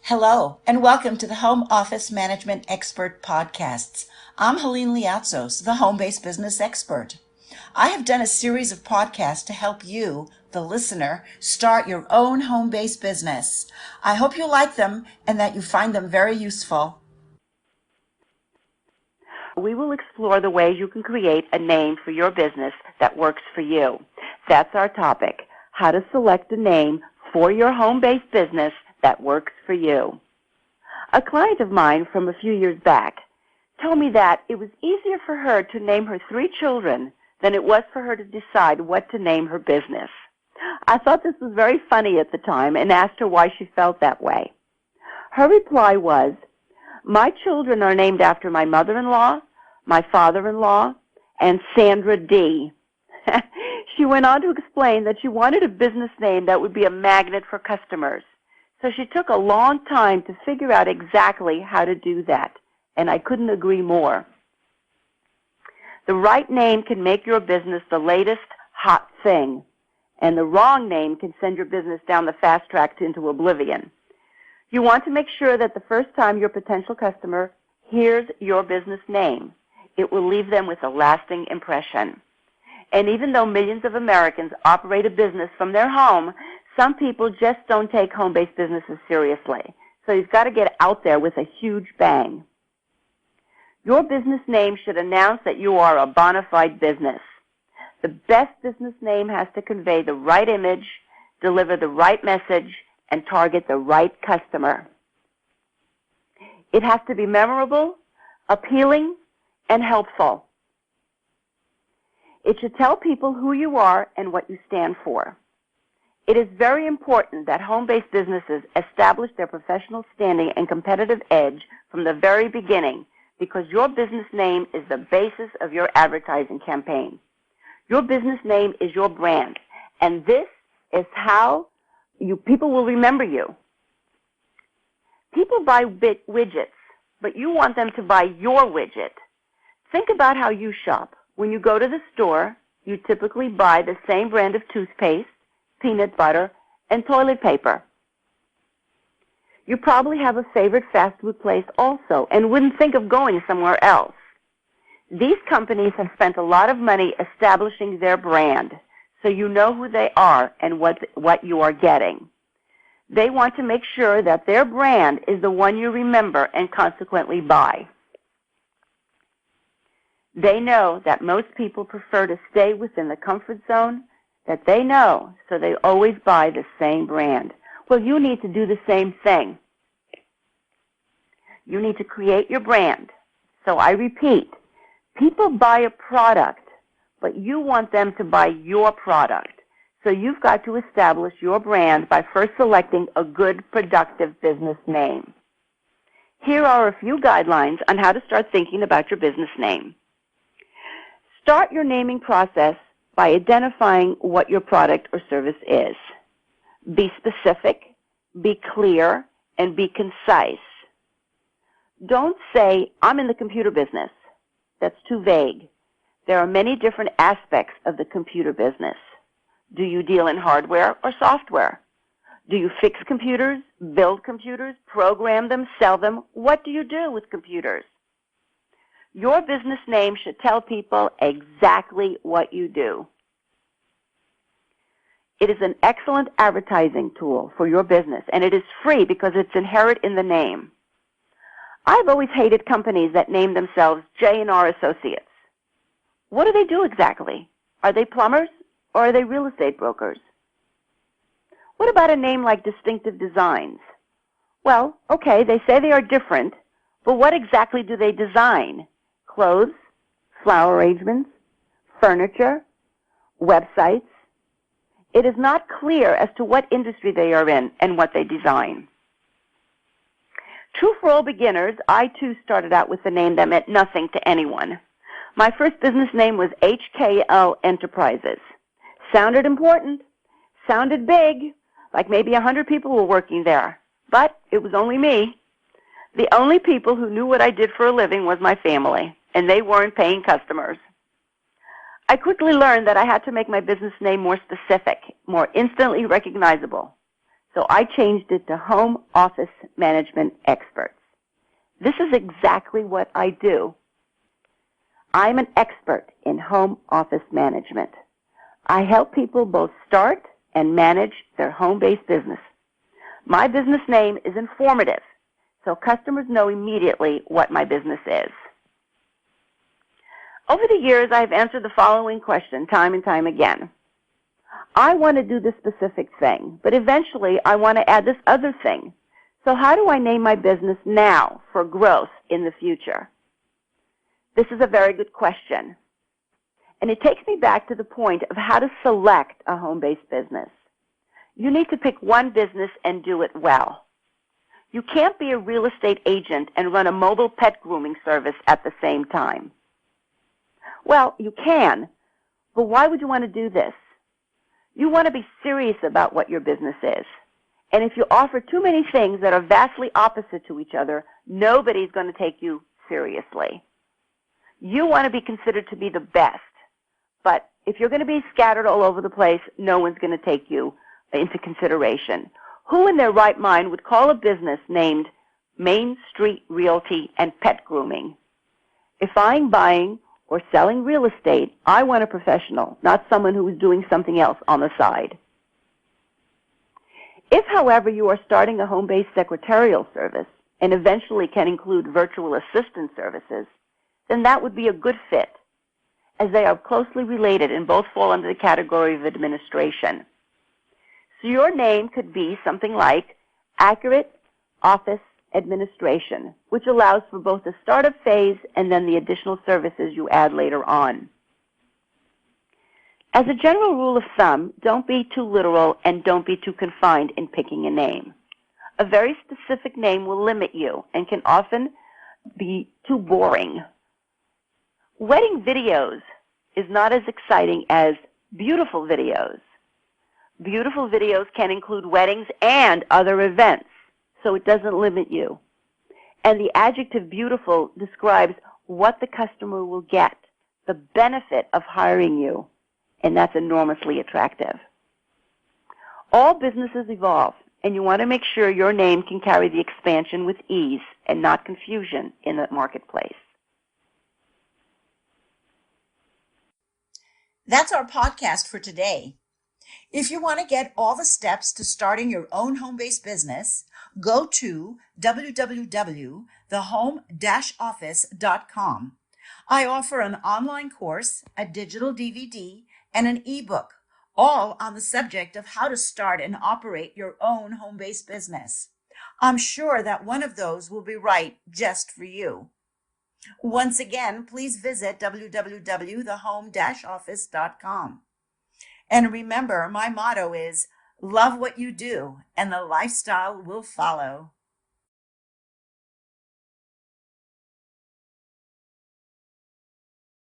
Hello, and welcome to the Home Office Management Expert Podcasts. I'm Helene Liatsos, the home-based business expert. I have done a series of podcasts to help you, the listener, start your own home-based business. I hope you like them and that you find them very useful. We will explore the ways you can create a name for your business that works for you. That's our topic, how to select a name for your home-based business that works for you. A client of mine from a few years back told me that it was easier for her to name her 3 children than it was for her to decide what to name her business. I thought this was very funny at the time and asked her why she felt that way. Her reply was, "My children are named after my mother-in-law, my father-in-law, and Sandra D." She went on to explain that she wanted a business name that would be a magnet for customers. So she took a long time to figure out exactly how to do that, and I couldn't agree more. The right name can make your business the latest hot thing, and the wrong name can send your business down the fast track into oblivion. You want to make sure that the first time your potential customer hears your business name, it will leave them with a lasting impression. And even though millions of Americans operate a business from their home, some people just don't take home-based businesses seriously. So you've got to get out there with a huge bang. Your business name should announce that you are a bona fide business. The best business name has to convey the right image, deliver the right message, and target the right customer. It has to be memorable, appealing, and helpful. It should tell people who you are and what you stand for. It is very important that home-based businesses establish their professional standing and competitive edge from the very beginning because your business name is the basis of your advertising campaign. Your business name is your brand, and this is how people will remember you. People buy widgets, but you want them to buy your widget. Think about how you shop. When you go to the store, you typically buy the same brand of toothpaste, peanut butter, and toilet paper. You probably have a favorite fast food place also and wouldn't think of going somewhere else. These companies have spent a lot of money establishing their brand, so you know who they are and what you are getting. They want to make sure that their brand is the one you remember and consequently buy. They know that most people prefer to stay within the comfort zone that they know, so they always buy the same brand. Well, you need to do the same thing. You need to create your brand. So I repeat, people buy a product, but you want them to buy your product. So you've got to establish your brand by first selecting a good, productive business name. Here are a few guidelines on how to start thinking about your business name. Start your naming process by identifying what your product or service is. Be specific, be clear, and be concise. Don't say, "I'm in the computer business." That's too vague. There are many different aspects of the computer business. Do you deal in hardware or software? Do you fix computers, build computers, program them, sell them? What do you do with computers? Your business name should tell people exactly what you do. It is an excellent advertising tool for your business, and it is free because it's inherent in the name. I've always hated companies that name themselves J&R Associates. What do they do exactly? Are they plumbers or are they real estate brokers? What about a name like Distinctive Designs? Well, okay, they say they are different, but what exactly do they design? Clothes, flower arrangements, furniture, websites. It is not clear as to what industry they are in and what they design. True for all beginners, I too started out with a name that meant nothing to anyone. My first business name was HKL Enterprises. Sounded important, sounded big, like maybe 100 people were working there, but it was only me. The only people who knew what I did for a living was my family, and they weren't paying customers. I quickly learned that I had to make my business name more specific, more instantly recognizable. So I changed it to Home Office Management Experts. This is exactly what I do. I'm an expert in home office management. I help people both start and manage their home-based business. My business name is informative, so customers know immediately what my business is. Over the years, I've answered the following question time and time again. I want to do this specific thing, but eventually I want to add this other thing. So how do I name my business now for growth in the future? This is a very good question. And it takes me back to the point of how to select a home-based business. You need to pick one business and do it well. You can't be a real estate agent and run a mobile pet grooming service at the same time. Well, you can, but why would you want to do this? You want to be serious about what your business is. And if you offer too many things that are vastly opposite to each other, nobody's going to take you seriously. You want to be considered to be the best. But if you're going to be scattered all over the place, no one's going to take you into consideration. Who in their right mind would call a business named Main Street Realty and Pet Grooming? If I'm buying or selling real estate, I want a professional, not someone who is doing something else on the side. If, however, you are starting a home-based secretarial service and eventually can include virtual assistant services, then that would be a good fit, as they are closely related and both fall under the category of administration. So your name could be something like Accurate Office Administration, which allows for both the startup phase and then the additional services you add later on. As a general rule of thumb, don't be too literal and don't be too confined in picking a name. A very specific name will limit you and can often be too boring. Wedding videos is not as exciting as beautiful videos. Beautiful videos can include weddings and other events, so it doesn't limit you. And the adjective beautiful describes what the customer will get, the benefit of hiring you, and that's enormously attractive. All businesses evolve, and you want to make sure your name can carry the expansion with ease and not confusion in the marketplace. That's our podcast for today. If you want to get all the steps to starting your own home-based business, go to www.thehome-office.com. I offer an online course, a digital DVD, and an ebook, all on the subject of how to start and operate your own home-based business. I'm sure that one of those will be right just for you. Once again, please visit www.thehome-office.com. And remember, my motto is, love what you do, and the lifestyle will follow.